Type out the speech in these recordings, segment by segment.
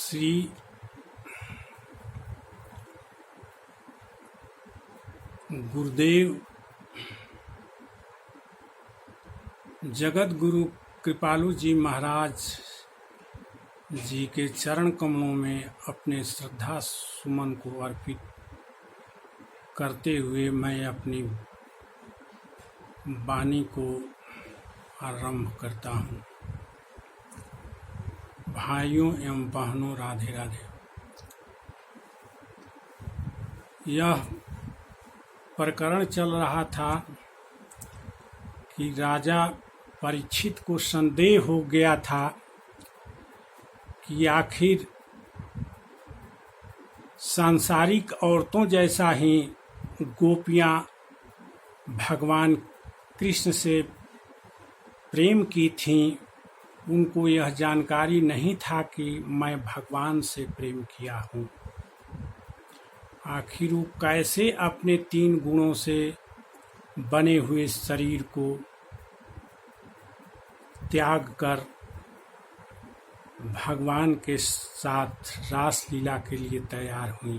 श्री गुरुदेव जगत गुरु कृपालु जी महाराज जी के चरण कमलों में अपने श्रद्धा सुमन को अर्पित करते हुए मैं अपनी वाणी को आरंभ करता हूँ। भाइयों एवं बहनों, राधे राधे। यह प्रकरण चल रहा था कि राजा परीक्षित को संदेह हो गया था कि आखिर सांसारिक औरतों जैसा ही गोपियां भगवान कृष्ण से प्रेम की थीं। उनको यह जानकारी नहीं था कि मैं भगवान से प्रेम किया हूँ। आखिर वो कैसे अपने 3 गुणों से बने हुए शरीर को त्याग कर भगवान के साथ रास लीला के लिए तैयार हुई।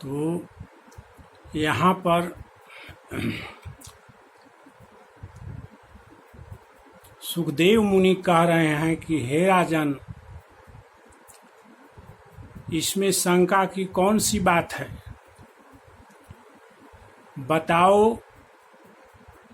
तो यहाँ पर सुखदेव मुनि कह रहे हैं कि हे राजन, इसमें शंका की कौन सी बात है? बताओ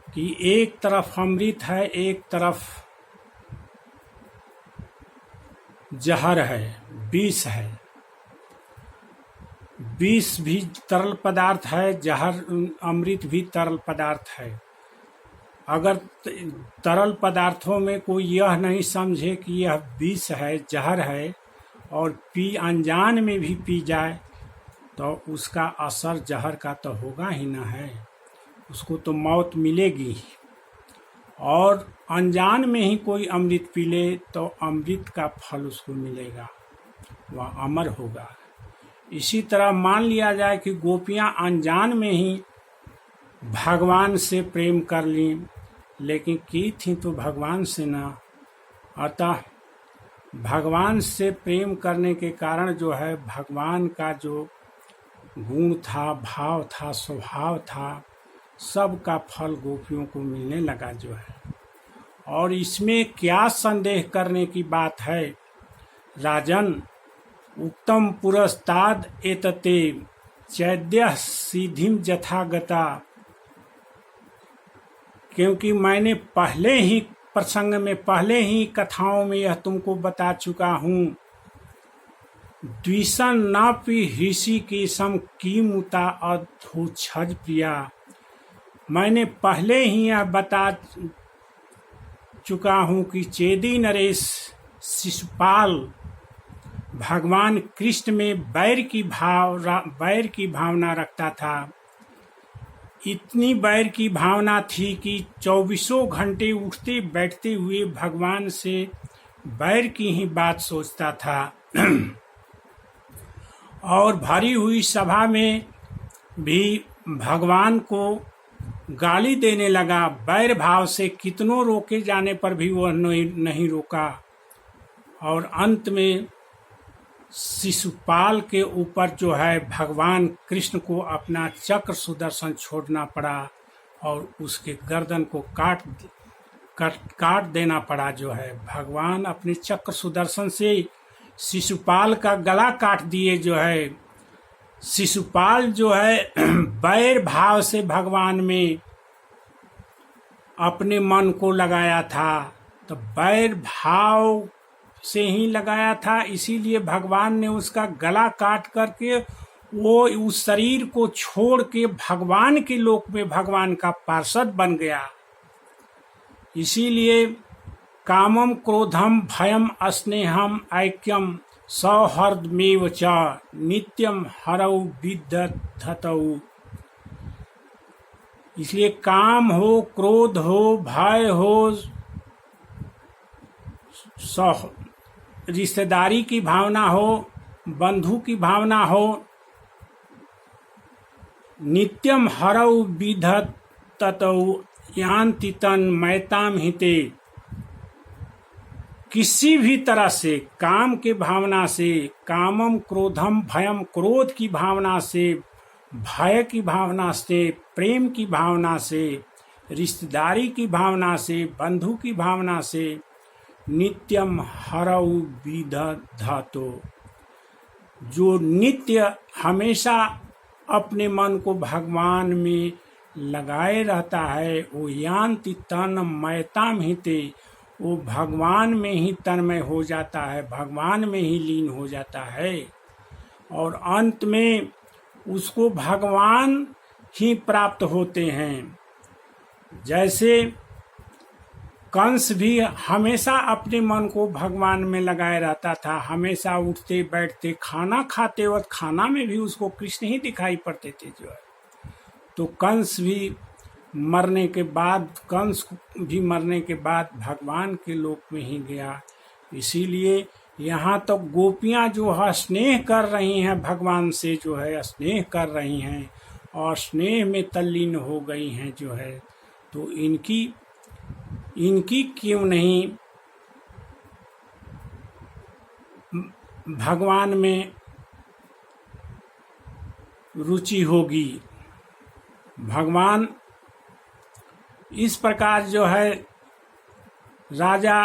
कि एक तरफ अमृत है, एक तरफ जहर है, विष है। विष भी तरल पदार्थ है, जहर अमृत भी तरल पदार्थ है। अगर तरल पदार्थों में कोई यह नहीं समझे कि यह विष है, जहर है, और अनजान में भी पी जाए तो उसका असर जहर का तो होगा ही ना है, उसको तो मौत मिलेगी। और अनजान में ही कोई अमृत पी ले तो अमृत का फल उसको मिलेगा, वह अमर होगा। इसी तरह मान लिया जाए कि गोपियां अनजान में ही भगवान से प्रेम कर ली, लेकिन की थी तो भगवान से ना। अतः भगवान से प्रेम करने के कारण जो है भगवान का जो गुण था, भाव था, स्वभाव था, सब का फल गोपियों को मिलने लगा जो है। और इसमें क्या संदेह करने की बात है? राजन, उत्तम पुरस्ताद एतते चैद्य सिद्धिम यथागता। क्योंकि मैंने पहले ही प्रसंग में, पहले ही कथाओं में यह तुमको बता चुका हूँ। द्विषण नापि ऋषि की सम की मुता अधोक्षज प्रिया। मैंने पहले ही यह बता चुका हूँ कि चेदी नरेश शिशुपाल भगवान कृष्ण में बैर की भावना रखता था। इतनी बैर की भावना थी कि 24 घंटे उठते बैठते हुए भगवान से बैर की ही बात सोचता था। और भरी हुई सभा में भी भगवान को गाली देने लगा। बैर भाव से कितनों रोके जाने पर भी वह नहीं रोका। और अंत में शिशुपाल के ऊपर जो है भगवान कृष्ण को अपना चक्र सुदर्शन छोड़ना पड़ा और उसके गर्दन को काट देना पड़ा। जो है भगवान अपने चक्र सुदर्शन से शिशुपाल का गला काट दिए। जो है शिशुपाल जो है बैर भाव से भगवान में अपने मन को लगाया था, तो बैर भाव से ही लगाया था, इसीलिए भगवान ने उसका गला काट करके वो उस शरीर को छोड़ के भगवान के लोक में भगवान का पार्षद बन गया। इसीलिए कामम क्रोधम भयम स्नेहम ऐक्यम सौहर्दमेव च नित्यम हरौ विदधतौ। इसलिए काम हो, क्रोध हो, भय हो, रिश्तेदारी की भावना हो, बंधु की भावना हो, नित्यम हरौ विदधतौ यान्ति तन मैताम हिते। किसी भी तरह से काम के भावना से, कामम क्रोधम भयम, क्रोध की भावना से, भय की भावना से, प्रेम की भावना से, रिश्तेदारी की भावना से, बंधु की भावना से, नित्यम हरऊ विदधातो, जो नित्य हमेशा अपने मन को भगवान में लगाए रहता है, वो यान्ति तन्मयताम हिते, वो भगवान में ही तन्मय हो जाता है, भगवान में ही लीन हो जाता है, और अंत में उसको भगवान ही प्राप्त होते हैं। जैसे कंस भी हमेशा अपने मन को भगवान में लगाए रहता था, हमेशा उठते बैठते खाना खाते वक्त खाना में भी उसको कृष्ण ही दिखाई पड़ते थे जो है। तो कंस भी मरने के बाद भगवान के लोक में ही गया। इसीलिए यहाँ तो गोपियाँ जो है स्नेह कर रही हैं, भगवान से जो है स्नेह कर रही हैं और स्नेह में तल्लीन हो गई हैं जो है। तो इनकी क्यों नहीं भगवान में रुचि होगी। भगवान इस प्रकार जो है राजा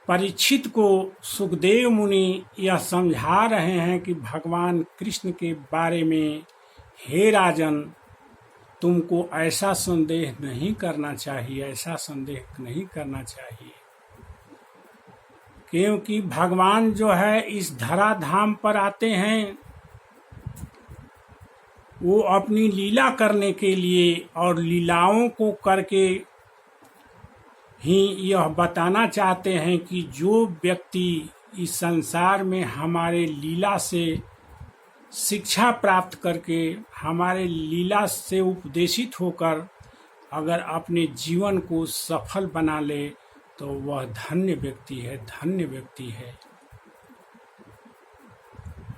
परीक्षित को सुखदेव मुनि यह समझा रहे हैं कि भगवान कृष्ण के बारे में, हे राजन, तुमको ऐसा संदेह नहीं करना चाहिए, ऐसा संदेह नहीं करना चाहिए, क्योंकि भगवान जो है इस धराधाम पर आते हैं वो अपनी लीला करने के लिए, और लीलाओं को करके ही यह बताना चाहते हैं कि जो व्यक्ति इस संसार में हमारे लीला से शिक्षा प्राप्त करके, हमारे लीला से उपदेशित होकर अगर अपने जीवन को सफल बना ले तो वह धन्य व्यक्ति है, धन्य व्यक्ति है।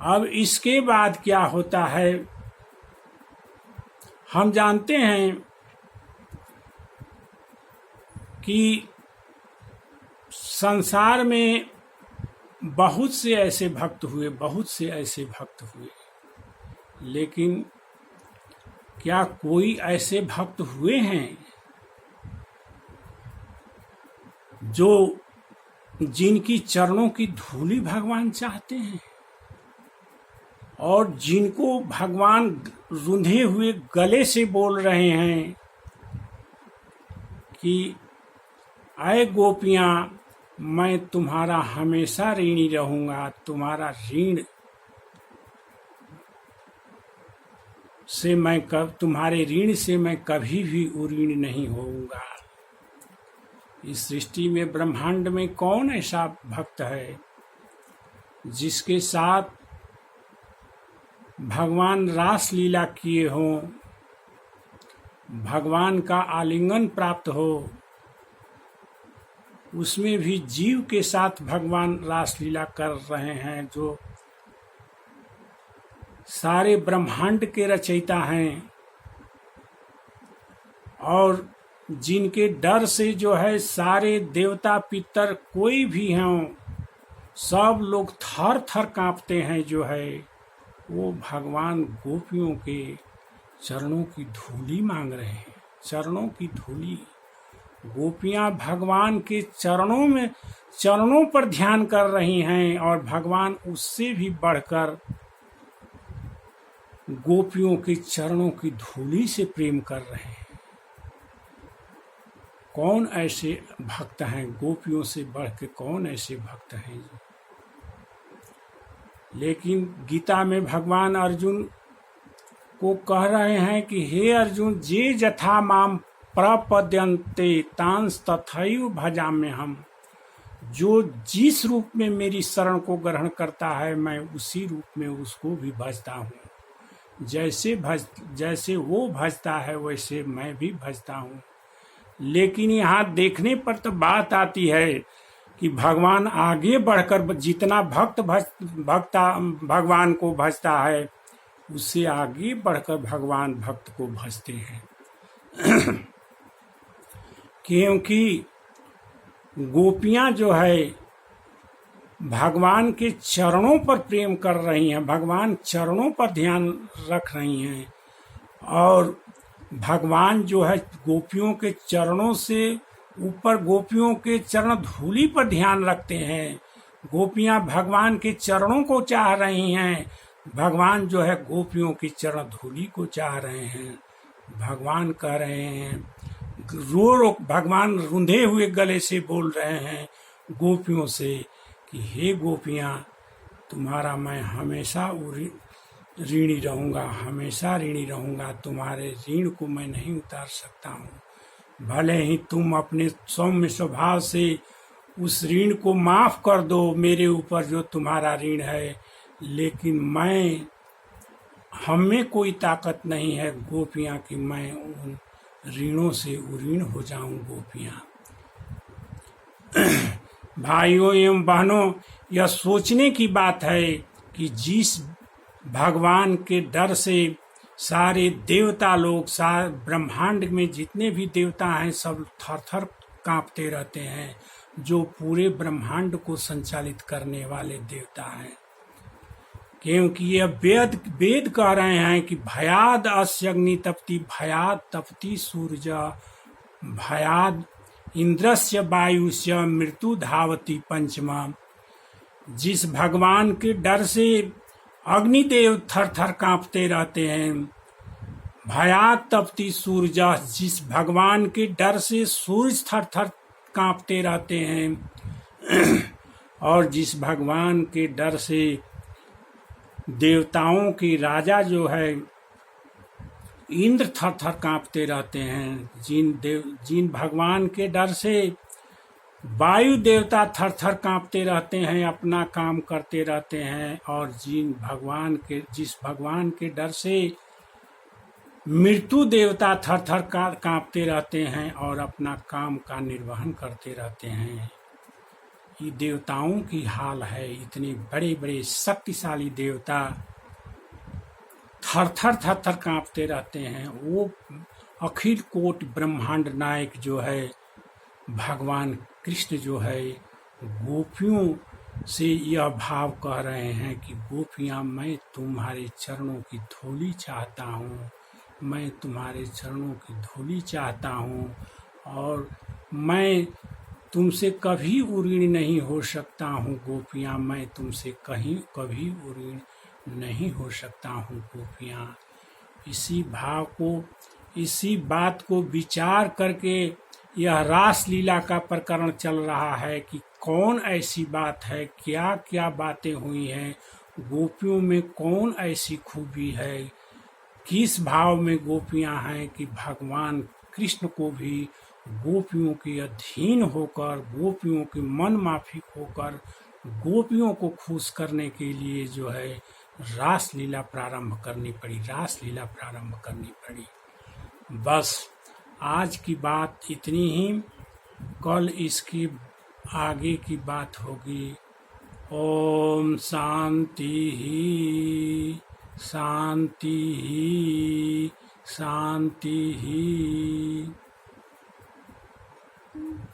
अब इसके बाद क्या होता है, हम जानते हैं कि संसार में बहुत से ऐसे भक्त हुए, बहुत से ऐसे भक्त हुए, लेकिन क्या कोई ऐसे भक्त हुए हैं जो जिनकी चरणों की धूली भगवान चाहते हैं और जिनको भगवान रुंधे हुए गले से बोल रहे हैं कि आए गोपियां, मैं तुम्हारा हमेशा ऋणी रहूंगा, तुम्हारा ऋण से तुम्हारे ऋण से मैं कभी भी उऋण नहीं होऊंगा। इस सृष्टि में, ब्रह्मांड में कौन ऐसा भक्त है जिसके साथ भगवान रास लीला किए हों, भगवान का आलिंगन प्राप्त हो, उसमें भी जीव के साथ भगवान रास लीला कर रहे हैं, जो सारे ब्रह्मांड के रचयिता हैं और जिनके डर से जो है सारे देवता पितर कोई भी हों सब लोग थर थर कांपते हैं, जो है वो भगवान गोपियों के चरणों की धूली मांग रहे हैं, चरणों की धूली। गोपियां भगवान के चरणों पर ध्यान कर रही हैं और भगवान उससे भी बढ़कर गोपियों के चरणों की धूली से प्रेम कर रहे हैं। कौन ऐसे भक्त हैं, गोपियों से बढ़ के कौन ऐसे भक्त हैं। लेकिन गीता में भगवान अर्जुन को कह रहे हैं कि हे अर्जुन, जे जथा माम प्रपद्यन्ते तांस तथैव भजाम्यहम्, जो जिस रूप में मेरी शरण को ग्रहण करता है मैं उसी रूप में उसको भी भजता हूँ। जैसे वो भजता है वैसे मैं भी भजता हूँ। लेकिन यहाँ देखने पर तो बात आती है कि भगवान आगे बढ़कर जितना भगवान को भजता है उससे आगे बढ़कर भगवान भक्त को भजते हैं। क्योंकि गोपियां जो है भगवान के चरणों पर प्रेम कर रही हैं, भगवान चरणों पर ध्यान रख रही हैं। और भगवान जो है गोपियों के चरणों से ऊपर गोपियों के चरण धूली पर ध्यान रखते हैं। गोपियां भगवान के चरणों को चाह रही हैं, भगवान जो है गोपियों की चरण धूली को चाह रहे हैं। भगवान कह रहे हैं, रो रो भगवान रुंधे हुए गले से बोल रहे हैं गोपियों से कि हे गोपियां, तुम्हारा मैं हमेशा ऋणी रहूंगा, हमेशा ऋणी रहूंगा, तुम्हारे ऋण को मैं नहीं उतार सकता हूँ। भले ही तुम अपने सौम्य स्वभाव से उस ऋण को माफ कर दो मेरे ऊपर जो तुम्हारा ऋण है, लेकिन हमें कोई ताकत नहीं है गोपियां कि मैं उन ऋणों से उऋण हो जाऊं। गोपियां भाइयों एवं बहनों, यह सोचने की बात है कि जिस भगवान के डर से सारे देवता लोग, सारे ब्रह्मांड में जितने भी देवता हैं सब थर थर कांपते रहते हैं, जो पूरे ब्रह्मांड को संचालित करने वाले देवता हैं। क्योंकि ये वेद कह रहे हैं कि भयाद अस्य अग्नि तपति, भयाद तपति सूर्य, भयाद इंद्रस्य वायुस्य, मृत्यु धावती पंचमा। जिस भगवान के डर से अग्निदेव थर थर कांपते रहते हैं, भयाद तपति सूर्य, जिस भगवान के डर से सूरज थर थर कांपते रहते हैं, और जिस भगवान के डर से देवताओं की राजा जो है इंद्र थर थर कांपते रहते हैं, जिन भगवान के डर से वायु देवता थर थर कांपते रहते हैं, अपना काम करते रहते हैं, और जिस भगवान के डर से मृत्यु देवता थर थर कांपते रहते हैं और अपना काम का निर्वहन करते रहते हैं। ये देवताओं की हाल है। इतने बड़े बड़े शक्तिशाली देवता थर थर कांपते रहते हैं। वो अखिल कोट ब्रह्मांड नायक जो है भगवान कृष्ण जो है गोपियों से यह भाव कह रहे हैं कि गोपियां, मैं तुम्हारे चरणों की धूली चाहता हूँ, मैं तुम्हारे चरणों की धूली चाहता हूँ, और मैं तुमसे कभी उऋण नहीं हो सकता हूँ गोपियाँ, मैं तुमसे कभी उऋण नहीं हो सकता हूँ गोपियाँ। इसी बात को विचार करके यह रास लीला का प्रकरण चल रहा है कि कौन ऐसी बात है, क्या क्या बातें हुई हैं, गोपियों में कौन ऐसी खूबी है, किस भाव में गोपियाँ हैं कि भगवान कृष्ण को भी गोपियों के अधीन होकर, गोपियों के मन माफिक होकर, गोपियों को खुश करने के लिए जो है रास लीला प्रारंभ करनी पड़ी। बस आज की बात इतनी ही, कल इसकी आगे की बात होगी। ओम शांति ही शांति ही शांति ही।